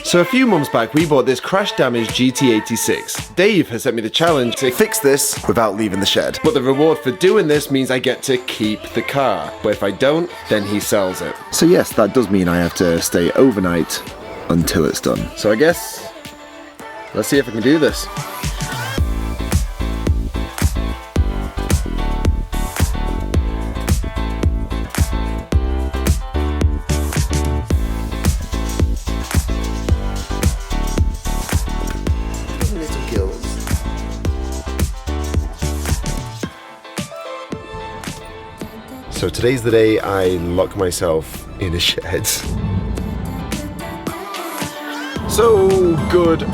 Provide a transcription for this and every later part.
So a few months back, we bought this crash-damaged GT86. Dave has set me the challenge to fix this without leaving the shed. But the reward for doing this means I get to keep the car. But if I don't, then he sells it. So yes, that does mean I have to stay overnight until it's done. So I guess, let's see if I can do this. So today's the day I lock myself in a shed. So good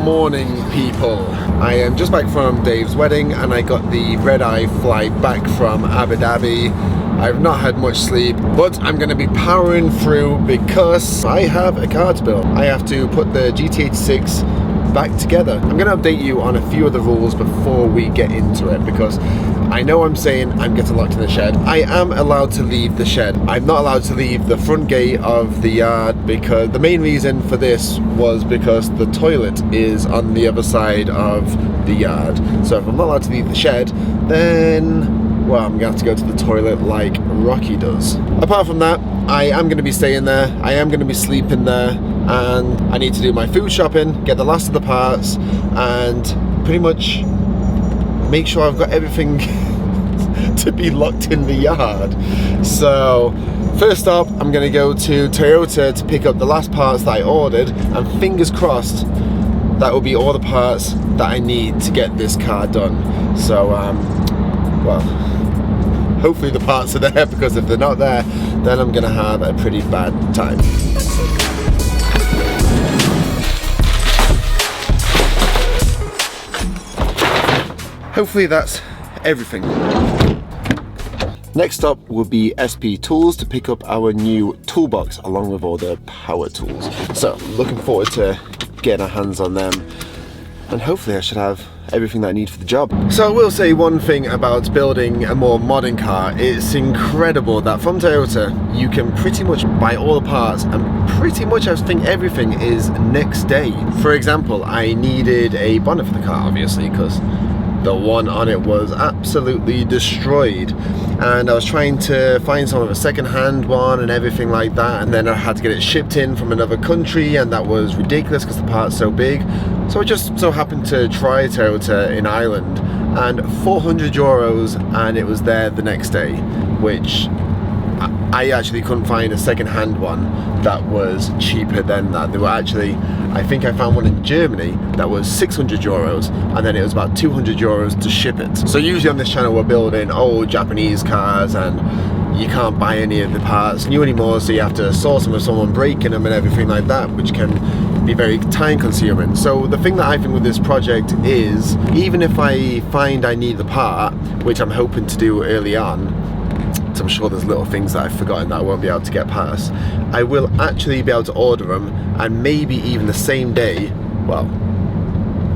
morning, people. I am just back from Dave's wedding and I got the red-eye flight back from Abu Dhabi. I've not had much sleep, but I'm going to be powering through because I have a car to build. I have to put the GT86 back together. I'm going to update you on a few of the rules before we get into it, because I know I'm saying I'm getting locked in the shed. I am allowed to leave the shed. I'm not allowed to leave the front gate of the yard, because the main reason for this was because the toilet is on the other side of the yard. So if I'm not allowed to leave the shed, then, well, I'm going to have to go to the toilet like Rocky does. Apart from that, I am going to be staying there. I am going to be sleeping there, and I need to do my food shopping, get the last of the parts, and pretty much make sure I've got everything to be locked in the yard. So first up, I'm going to go to Toyota to pick up the last parts that I ordered, and fingers crossed that will be all the parts that I need to get this car done. So well, hopefully the parts are there, because if they're not there, then I'm going to have a pretty bad time. Hopefully that's everything. Next up will be SP Tools to pick up our new toolbox along with all the power tools. So looking forward to getting our hands on them, and hopefully I should have everything that I need for the job. So I will say one thing about building a more modern car. It's incredible that from Toyota you can pretty much buy all the parts, and pretty much I think everything is next day. For example, I needed a bonnet for the car, obviously, because the one on it was absolutely destroyed, and I was trying to find some of a second-hand one and everything like that, and then I had to get it shipped in from another country, and that was ridiculous because the part's so big. So I just so happened to try Toyota in Ireland, and €400, and it was there the next day, which I actually couldn't find a second-hand one that was cheaper than that. They were actually, I think I found one in Germany that was €600, and then it was about €200 to ship it. So usually on this channel we're building old Japanese cars, and you can't buy any of the parts new anymore, so you have to source them with someone breaking them and everything like that, which can be very time consuming. So the thing that I think with this project is, even if I find I need the part, which I'm hoping to do early on, I'm sure there's little things that I've forgotten that I won't be able to get past, I will actually be able to order them, and maybe even the same day, well,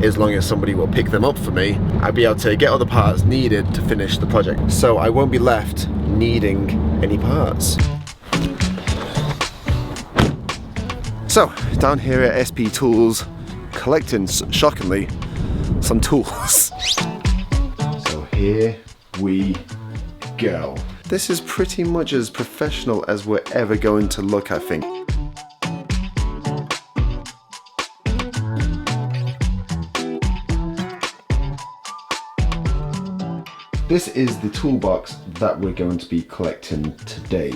as long as somebody will pick them up for me, I'll be able to get all the parts needed to finish the project. So I won't be left needing any parts. So, down here at SP Tools, collecting, shockingly, some tools. So here we go. This is pretty much as professional as we're ever going to look, I think. This is the toolbox that we're going to be collecting today.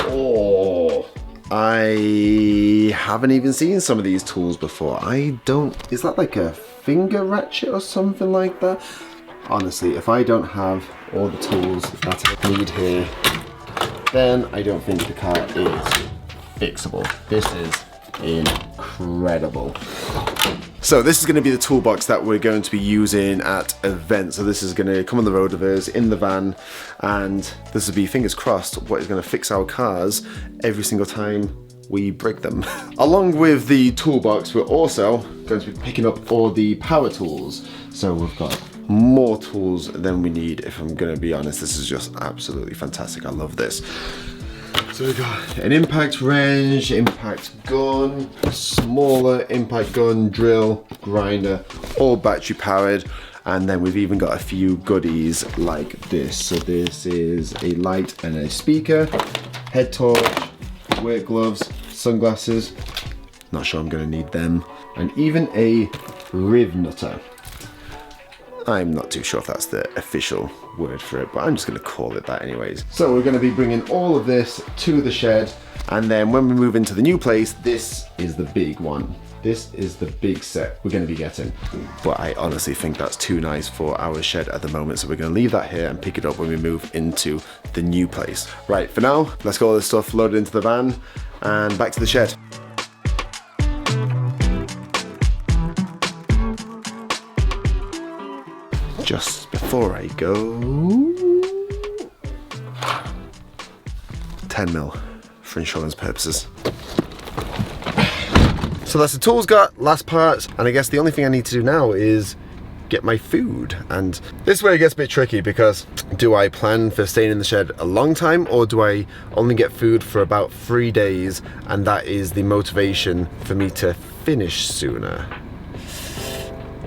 Oh, I haven't even seen some of these tools before. Is that like a finger ratchet or something like that? Honestly, if I don't have all the tools that I need here, then I don't think the car is fixable. This is incredible. So this is going to be the toolbox that we're going to be using at events. So this is going to come on the road with us in the van, and this will be, fingers crossed, what is going to fix our cars every single time we break them. Along with the toolbox, we're also going to be picking up all the power tools. So we've got more tools than we need, if I'm going to be honest. This is just absolutely fantastic. I love this. So we've got an impact wrench, impact gun, smaller impact gun, drill, grinder, all battery powered. And then we've even got a few goodies like this. So this is a light and a speaker, head torch, work gloves, sunglasses. Not sure I'm gonna need them. And even a riv nutter. I'm not too sure if that's the official word for it, but I'm just gonna call it that anyways. So we're gonna be bringing all of this to the shed, and then when we move into the new place, this is the big one. This is the big set we're gonna be getting. But I honestly think that's too nice for our shed at the moment, so we're gonna leave that here and pick it up when we move into the new place. Right, for now, let's get all this stuff loaded into the van and back to the shed. Just before I go, 10 mil for insurance purposes. So that's the tools got, last parts, and I guess the only thing I need to do now is get my food. And this is where it gets a bit tricky, because do I plan for staying in the shed a long time, or do I only get food for about 3 days, and that is the motivation for me to finish sooner?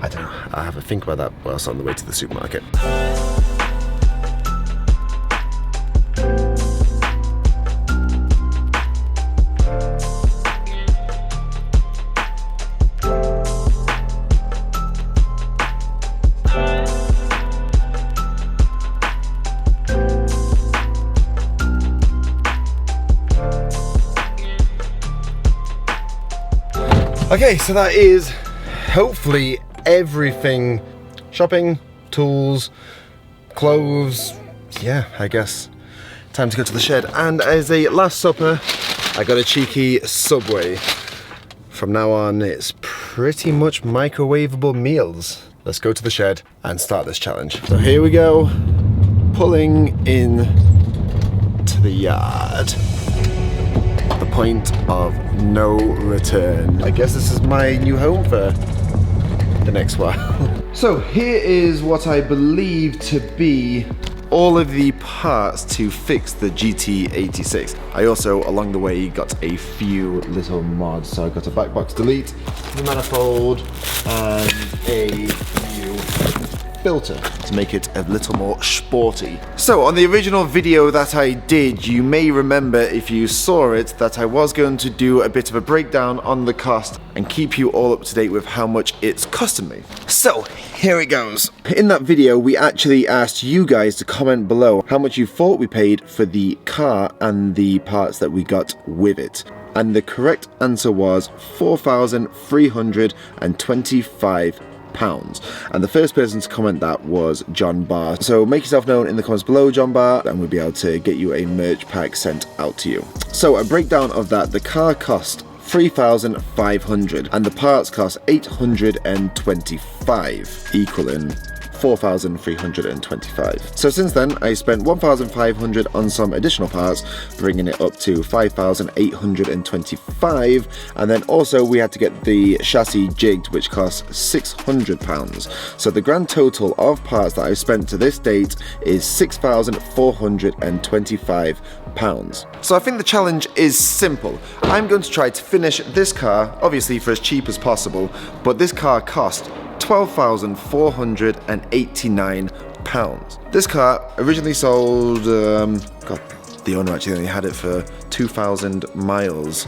I don't know, I'll have a think about that whilst on the way to the supermarket. Okay, so that is hopefully everything. Shopping, tools, clothes, yeah, I guess time to go to the shed. And as a last supper, I got a cheeky Subway. From now on, it's pretty much microwavable meals. Let's go to the shed and start this challenge. So here we go, pulling in to the yard. The point of no return. I guess this is my new home for the next while. So here is what I believe to be all of the parts to fix the GT86. I also, along the way, got a few little mods. So I got a back box delete, the manifold, and a new filter to make it a little more sporty. So on the original video that I did, you may remember, if you saw it, that I was going to do a bit of a breakdown on the cost and keep you all up to date with how much it's costing me. So here it goes. In that video, we actually asked you guys to comment below how much you thought we paid for the car and the parts that we got with it. And the correct answer was £4,325. And the first person to comment that was John Barr. So make yourself known in the comments below, John Barr, and we'll be able to get you a merch pack sent out to you. So a breakdown of that: the car cost $3,500 and the parts cost $825, equaling $4,325. So since then, I spent $1,500 on some additional parts, bringing it up to $5,825. And then also we had to get the chassis jigged, which cost £600. So the grand total of parts that I've spent to this date is £6,425. So I think the challenge is simple. I'm going to try to finish this car, obviously for as cheap as possible, but this car cost £12,489. This car originally sold, God, the owner actually only had it for 2,000 miles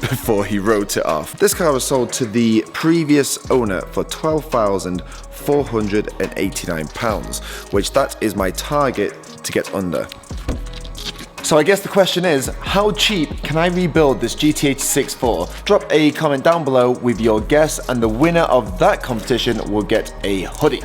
before he wrote it off. This car was sold to the previous owner for £12,489, which that is my target to get under. So I guess the question is, how cheap can I rebuild this GT86 for? Drop a comment down below with your guess, and the winner of that competition will get a hoodie.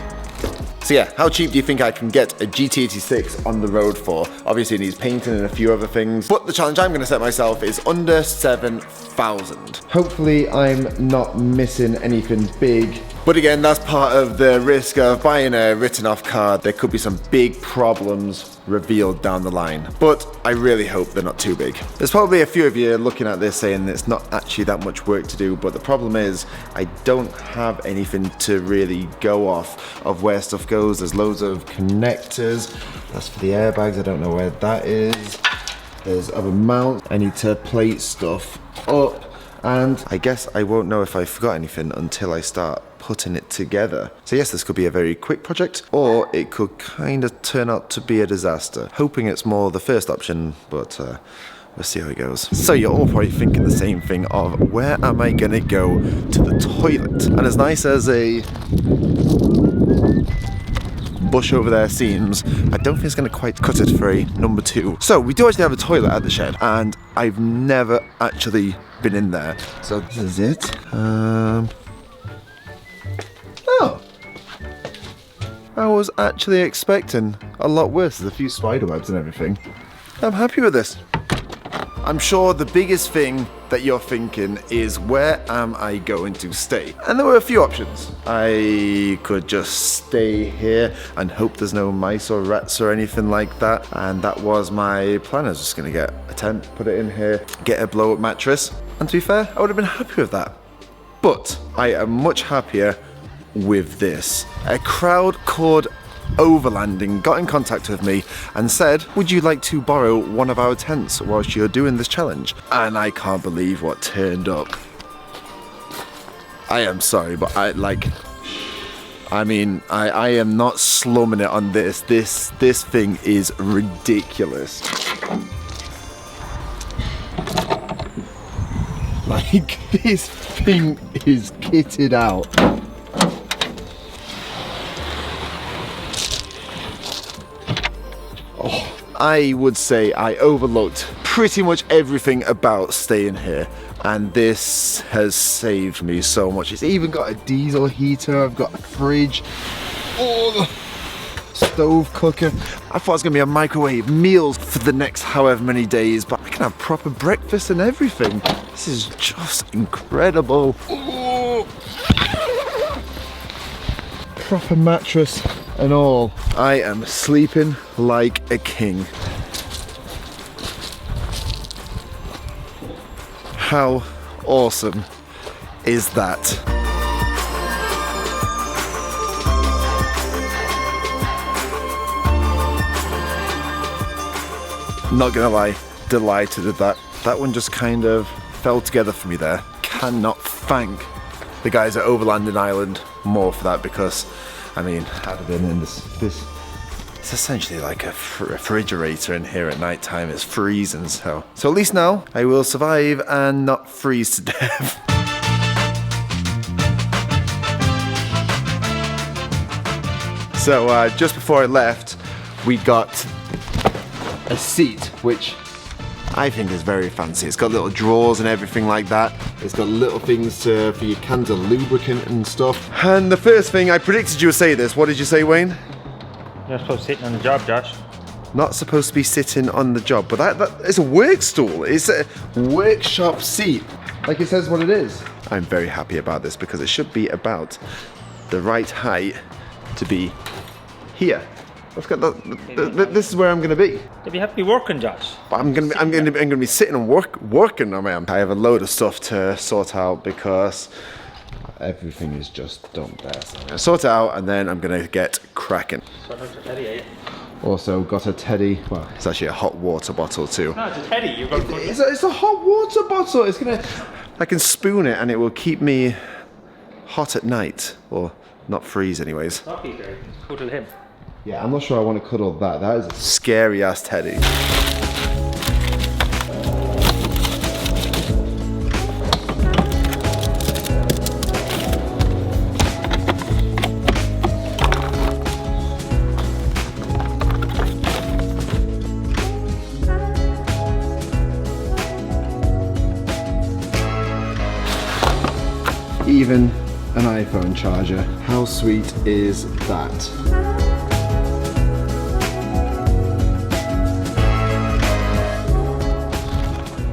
So yeah, how cheap do you think I can get a GT86 on the road for? Obviously it needs painting and a few other things, but the challenge I'm going to set myself is under 7,000. Hopefully I'm not missing anything big. But again, that's part of the risk of buying a written off car. There could be some big problems revealed down the line, but I really hope they're not too big. There's probably a few of you looking at this saying it's not actually that much work to do, but the problem is I don't have anything to really go off of where stuff goes. There's loads of connectors. That's for the airbags. I don't know where that is. There's other mounts. I need to plate stuff up. And I guess I won't know if I forgot anything until I start putting it together. So yes, this could be a very quick project, or it could kind of turn out to be a disaster. Hoping it's more the first option, but we'll see how it goes. So you're all probably thinking the same thing of, where am I gonna go to the toilet? And as nice as a bush over there seems, I don't think it's gonna quite cut it for a number 2. So we do actually have a toilet at the shed, and I've never actually been in there. So this is it. Oh, I was actually expecting a lot worse. There's a few spider webs and everything. I'm happy with this. I'm sure the biggest thing that you're thinking is, where am I going to stay? And there were a few options. I could just stay here and hope there's no mice or rats or anything like that. And that was my plan. I was just gonna get a tent, put it in here, get a blow-up mattress. And to be fair, I would have been happy with that. But I am much happier with this. A crowd called Overlanding got in contact with me and said, would you like to borrow one of our tents whilst you're doing this challenge? And I can't believe what turned up. I am sorry, but I am not slumming it on this. This thing is ridiculous. Like, this thing is kitted out. I would say I overlooked pretty much everything about staying here, and this has saved me so much. It's even got a diesel heater, I've got a fridge, oh, stove cooker. I thought it was gonna be a microwave meals for the next however many days, but I can have proper breakfast and everything. This is just incredible. Oh. Proper mattress and all. I am sleeping like a king. How awesome is that? Not gonna lie, delighted with that. That one just kind of fell together for me there. Cannot thank the guys at Overlanding Island more for that, because I mean, I'd have been in this it's essentially like a refrigerator in here at night time. It's freezing, so at least now I will survive and not freeze to death. So just before I left, we got a seat, which I think is very fancy. It's got little drawers and everything like that. It's got little things for your cans of lubricant and stuff. And the first thing, I predicted you would say this. What did you say, Wayne? You're supposed to be sitting on the job, Josh. Not supposed to be sitting on the job, but that is a work stool. It's a workshop seat. Like it says what it is. I'm very happy about this because it should be about the right height to be here. This is where I'm gonna be. You'll be happy working, Josh. But I'm gonna be sitting and working. I have a load of stuff to sort out because everything is just dumped there. So I'm gonna sort it out and then I'm gonna get cracking. So how's your teddy, eh? Also got a teddy. Well, it's actually a hot water bottle too. No, it's a teddy. You've got to put it. It's a hot water bottle. It's gonna. I can spoon it and it will keep me hot at night, or not freeze, anyways. Not Peter. Cuddle him. Yeah, I'm not sure I want to cuddle that. That is a scary ass teddy. Even an iPhone charger. How sweet is that?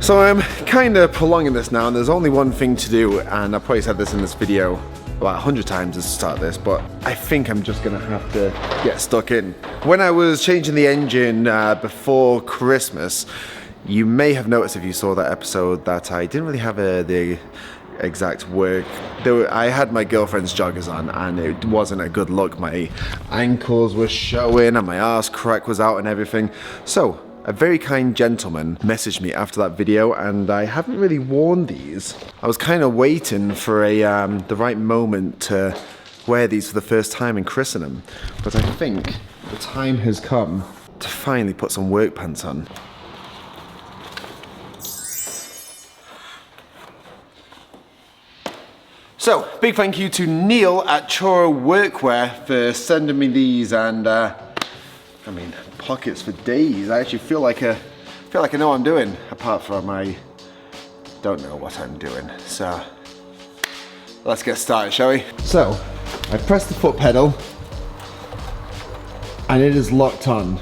So I'm kind of prolonging this now, and there's only one thing to do, and I probably said this in this video about 100 times to start this, but I think I'm just gonna have to get stuck in. When I was changing the engine before Christmas, you may have noticed if you saw that episode that I didn't really have the exact work. I had my girlfriend's joggers on and it wasn't a good look. My ankles were showing and my arse crack was out and everything. So A very kind gentleman messaged me after that video, and I haven't really worn these. I was kind of waiting for the right moment to wear these for the first time and christen them, but I think the time has come to finally put some work pants on. So, big thank you to Neil at Choro Workwear for sending me these, and I mean, pockets for days. I actually feel like I know what I'm doing, apart from I don't know what I'm doing. So, let's get started, shall we? So, I press the foot pedal, and it is locked on.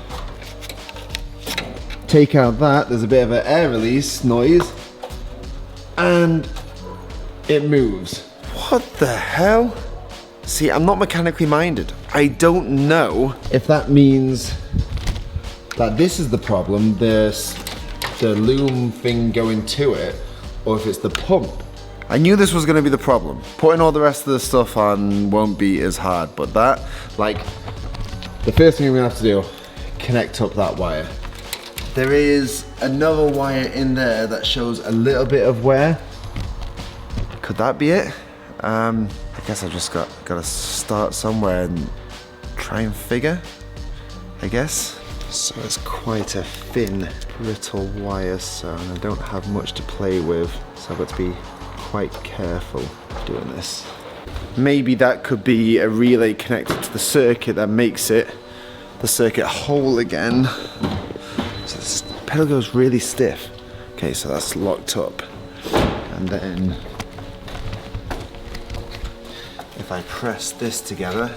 Take out that, there's a bit of an air release noise, and it moves. What the hell? See, I'm not mechanically minded. I don't know if that means that this is the problem, the loom thing going to it, or if it's the pump. I knew this was going to be the problem. Putting all the rest of the stuff on won't be as hard, but that, like, the first thing I'm going to have to do, connect up that wire. There is another wire in there that shows a little bit of wear. Could that be it? I guess I've just got to start somewhere and try and figure, I guess. So it's quite a thin, brittle wire, so I don't have much to play with, so I've got to be quite careful doing this. Maybe that could be a relay connected to the circuit that makes it the circuit whole again. So this pedal goes really stiff. Okay, so that's locked up. And then if I press this together,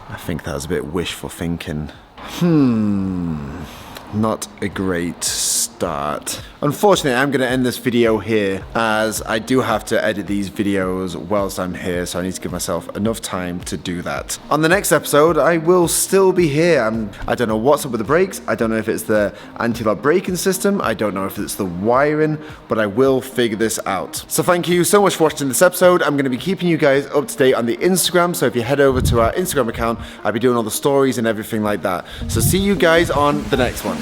I think that was a bit wishful thinking. Not a great start. Unfortunately, I'm going to end this video here, as I do have to edit these videos whilst I'm here, so I need to give myself enough time to do that. On the next episode, I will still be here. I don't know what's up with the brakes. I don't know if it's the anti-lock braking system. I don't know if it's the wiring, but I will figure this out. So thank you so much for watching this episode. I'm going to be keeping you guys up to date on the Instagram, so if you head over to our Instagram account, I'll be doing all the stories and everything like that. So see you guys on the next one.